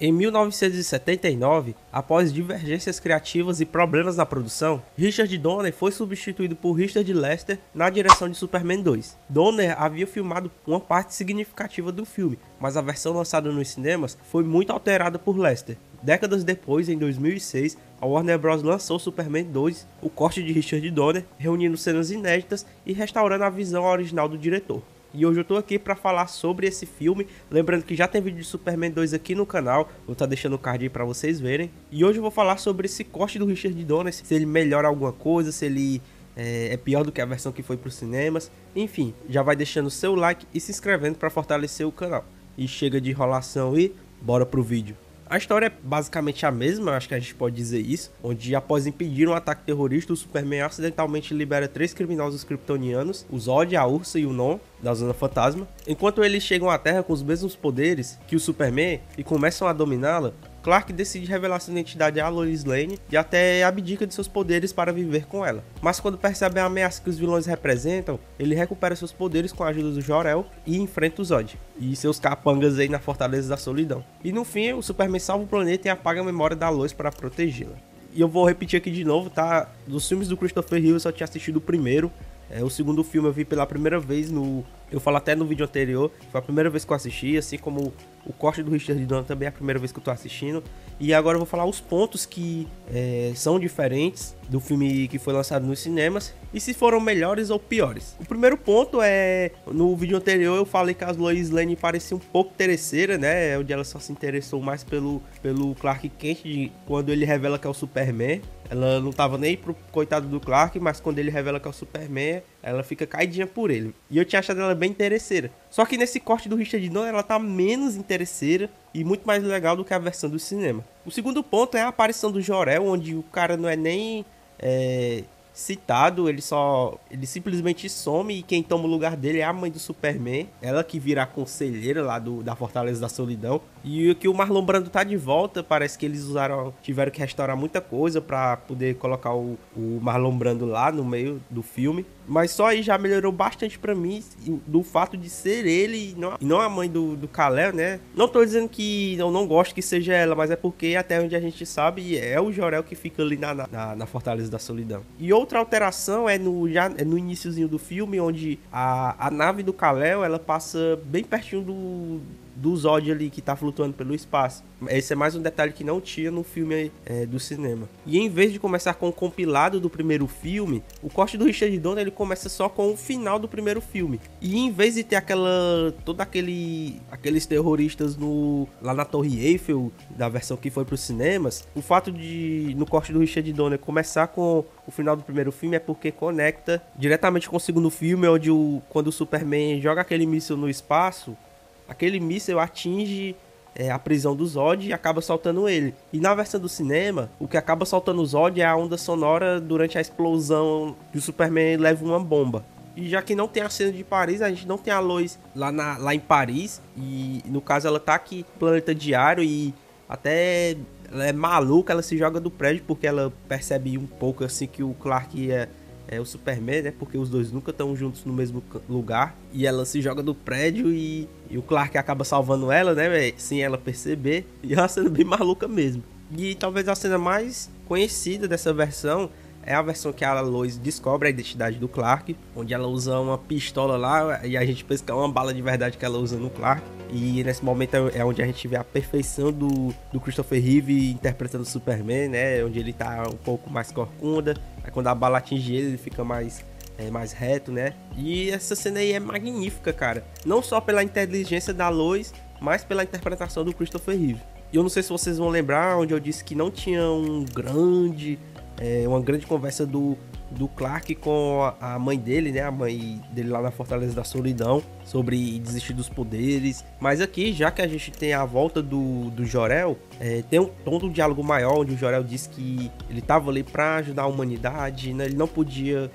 Em 1979, após divergências criativas e problemas na produção, Richard Donner foi substituído por Richard Lester na direção de Superman 2. Donner havia filmado uma parte significativa do filme, mas a versão lançada nos cinemas foi muito alterada por Lester. Décadas depois, em 2006, a Warner Bros. Lançou Superman 2, o corte de Richard Donner, reunindo cenas inéditas e restaurando a visão original do diretor. E hoje eu tô aqui pra falar sobre esse filme, lembrando que já tem vídeo de Superman 2 aqui no canal, vou estar deixando o card aí pra vocês verem. E hoje eu vou falar sobre esse corte do Richard Donner, se ele melhora alguma coisa, se ele é pior do que a versão que foi pros cinemas. Enfim, já vai deixando o seu like e se inscrevendo pra fortalecer o canal. E chega de enrolação e bora pro vídeo. A história é basicamente a mesma, acho que a gente pode dizer isso, onde após impedir um ataque terrorista, o Superman acidentalmente libera 3 criminosos kryptonianos, o Zod, a Ursa e o Non, da Zona Fantasma. Enquanto eles chegam à Terra com os mesmos poderes que o Superman e começam a dominá-la, Clark decide revelar sua identidade a Lois Lane e até abdica de seus poderes para viver com ela. Mas quando percebe a ameaça que os vilões representam, ele recupera seus poderes com a ajuda do Jor-El e enfrenta o Zod e seus capangas aí na Fortaleza da Solidão. E no fim, o Superman salva o planeta e apaga a memória da Lois para protegê-la. E eu vou repetir aqui de novo, tá? Dos filmes do Christopher Reeve eu só tinha assistido o primeiro. O segundo filme eu vi pela primeira vez eu falo até no vídeo anterior, foi a primeira vez que eu assisti, assim como o corte do Richard Donner também é a primeira vez que eu tô assistindo. E agora eu vou falar os pontos que são diferentes do filme que foi lançado nos cinemas e se foram melhores ou piores. O primeiro ponto é, no vídeo anterior eu falei que a Lois Lane parecia um pouco interesseira, né, onde ela só se interessou mais pelo Clark Kent quando ele revela que é o Superman. Ela não tava nem pro coitado do Clark, mas quando ele revela que é o Superman, ela fica caidinha por ele. E eu tinha achado ela bem interesseira. Só que nesse corte do Richard Donner, ela tá menos interesseira e muito mais legal do que a versão do cinema. O segundo ponto é a aparição do Jor-El, onde o cara não é nem citado, ele simplesmente some e quem toma o lugar dele é a mãe do Superman, ela que vira a conselheira lá da Fortaleza da Solidão. E que o Marlon Brando tá de volta, parece que eles tiveram que restaurar muita coisa pra poder colocar o Marlon Brando lá no meio do filme. Mas só aí já melhorou bastante pra mim, do fato de ser ele e não a mãe do Kal-El, né? Não tô dizendo que eu não gosto que seja ela, mas é porque até onde a gente sabe é o Jor-El que fica ali na Fortaleza da Solidão. E outra alteração é no iniciozinho do filme, onde a nave do Kal-El, ela passa bem pertinho do Zod ali que tá flutuando pelo espaço. Esse é mais um detalhe que não tinha no filme do cinema. E em vez de começar com o compilado do primeiro filme, o corte do Richard Donner ele começa só com o final do primeiro filme. E em vez de ter aqueles terroristas lá na Torre Eiffel, da versão que foi pros cinemas, o fato de no corte do Richard Donner começar com o final do primeiro filme é porque conecta diretamente com o segundo filme, onde quando o Superman joga aquele míssil no espaço, aquele míssil atinge a prisão do Zod e acaba soltando ele. E na versão do cinema, o que acaba soltando o Zod é a onda sonora durante a explosão que o Superman leva uma bomba. E já que não tem a cena de Paris, a gente não tem a Lois lá em Paris. E no caso ela tá aqui no planeta diário e até ela é maluca, ela se joga do prédio porque ela percebe um pouco assim que o Clark é o Superman, né? Porque os dois nunca estão juntos no mesmo lugar. E ela se joga do prédio e o Clark acaba salvando ela, né? Sem ela perceber. E é uma cena bem maluca mesmo. E talvez a cena mais conhecida dessa versão é a versão que a Lois descobre a identidade do Clark, onde ela usa uma pistola lá e a gente pensa que é uma bala de verdade que ela usa no Clark. E nesse momento é onde a gente vê a perfeição do Christopher Reeve interpretando o Superman, né? Onde ele tá um pouco mais corcunda. Aí quando a bala atinge ele fica mais reto, né? E essa cena aí é magnífica, cara. Não só pela inteligência da Lois, mas pela interpretação do Christopher Reeve. E eu não sei se vocês vão lembrar onde eu disse que não tinha uma grande conversa do Clark com a mãe dele, né? A mãe dele lá na Fortaleza da Solidão, sobre desistir dos poderes. Mas aqui, já que a gente tem a volta do Jor-El, tem um tom do diálogo maior, onde o Jor-El diz que ele estava ali para ajudar a humanidade, né? Ele não podia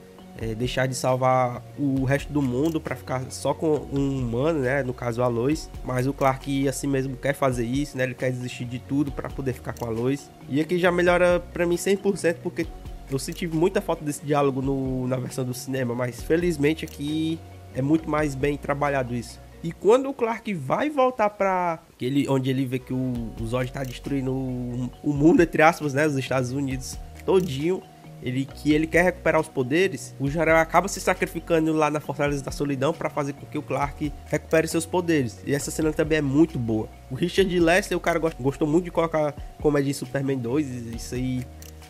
deixar de salvar o resto do mundo para ficar só com um humano, né? No caso a Lois. Mas o Clark assim mesmo quer fazer isso, né? Ele quer desistir de tudo para poder ficar com a Lois. E aqui já melhora para mim 100%, porque eu senti muita falta desse diálogo na versão do cinema, mas felizmente aqui é muito mais bem trabalhado isso. E quando o Clark vai voltar pra onde ele vê que o Zod tá destruindo o mundo, entre aspas, né, os Estados Unidos todinho, ele quer recuperar os poderes, o Jor-El acaba se sacrificando lá na Fortaleza da Solidão para fazer com que o Clark recupere seus poderes. E essa cena também é muito boa. O Richard Lester, o cara gostou muito de colocar comédia em Superman 2, isso aí.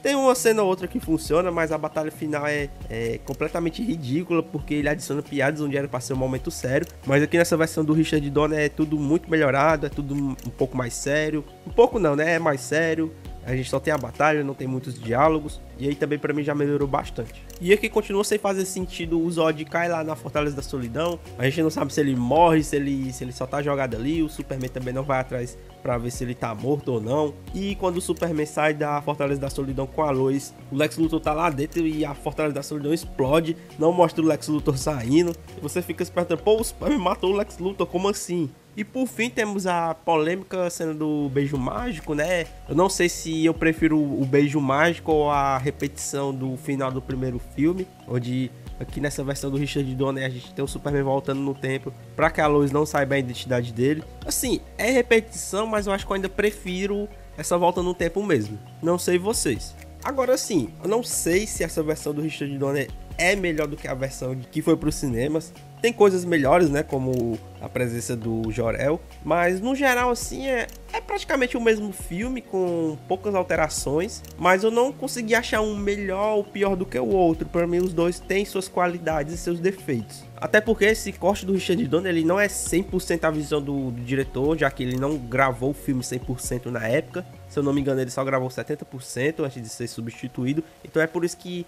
Tem uma cena ou outra que funciona, mas a batalha final é completamente ridícula, porque ele adiciona piadas onde era para ser um momento sério. Mas aqui nessa versão do Richard Donner é tudo muito melhorado, é tudo um pouco mais sério. Um pouco não, né? É mais sério. A gente só tem a batalha, não tem muitos diálogos. E aí também pra mim já melhorou bastante. E aqui continua sem fazer sentido, o Zod cai lá na Fortaleza da Solidão. A gente não sabe se ele morre, se ele só tá jogado ali. O Superman também não vai atrás pra ver se ele tá morto ou não. E quando o Superman sai da Fortaleza da Solidão com a Lois, o Lex Luthor tá lá dentro e a Fortaleza da Solidão explode. Não mostra o Lex Luthor saindo. E você fica se perguntando, pô, o Superman matou o Lex Luthor, como assim? E por fim temos a polêmica cena do beijo mágico, né? Eu não sei se eu prefiro o beijo mágico ou a repetição do final do primeiro filme, onde aqui nessa versão do Richard Donner a gente tem o Superman voltando no tempo para que a Lois não saiba a identidade dele. Assim, é repetição, mas eu acho que eu ainda prefiro essa volta no tempo mesmo. Não sei vocês. Agora sim, eu não sei se essa versão do Richard Donner é melhor do que a versão que foi para os cinemas. Tem coisas melhores, né, como a presença do Jor-El, mas no geral assim é praticamente o mesmo filme com poucas alterações, mas eu não consegui achar um melhor ou pior do que o outro. Para mim os dois têm suas qualidades e seus defeitos. Até porque esse corte do Richard Donner, ele não é 100% a visão do diretor, já que ele não gravou o filme 100% na época. Se eu não me engano, ele só gravou 70% antes de ser substituído. Então é por isso que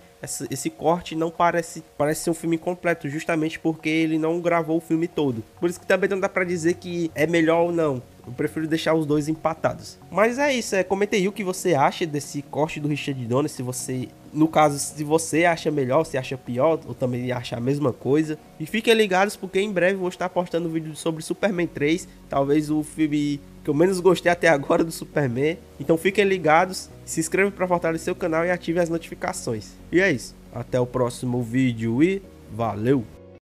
esse corte não parece ser um filme completo, justamente porque ele não gravou o filme todo. Por isso que também não dá pra dizer que é melhor ou não. Eu prefiro deixar os dois empatados. Mas é isso, comenta aí o que você acha desse corte do Richard Donner, se você acha melhor, se acha pior, ou também acha a mesma coisa. E fiquem ligados porque em breve vou estar postando um vídeo sobre Superman 3, talvez o filme que eu menos gostei até agora do Superman. Então fiquem ligados, se inscrevam para fortalecer o canal e ativem as notificações. E é isso, até o próximo vídeo e valeu!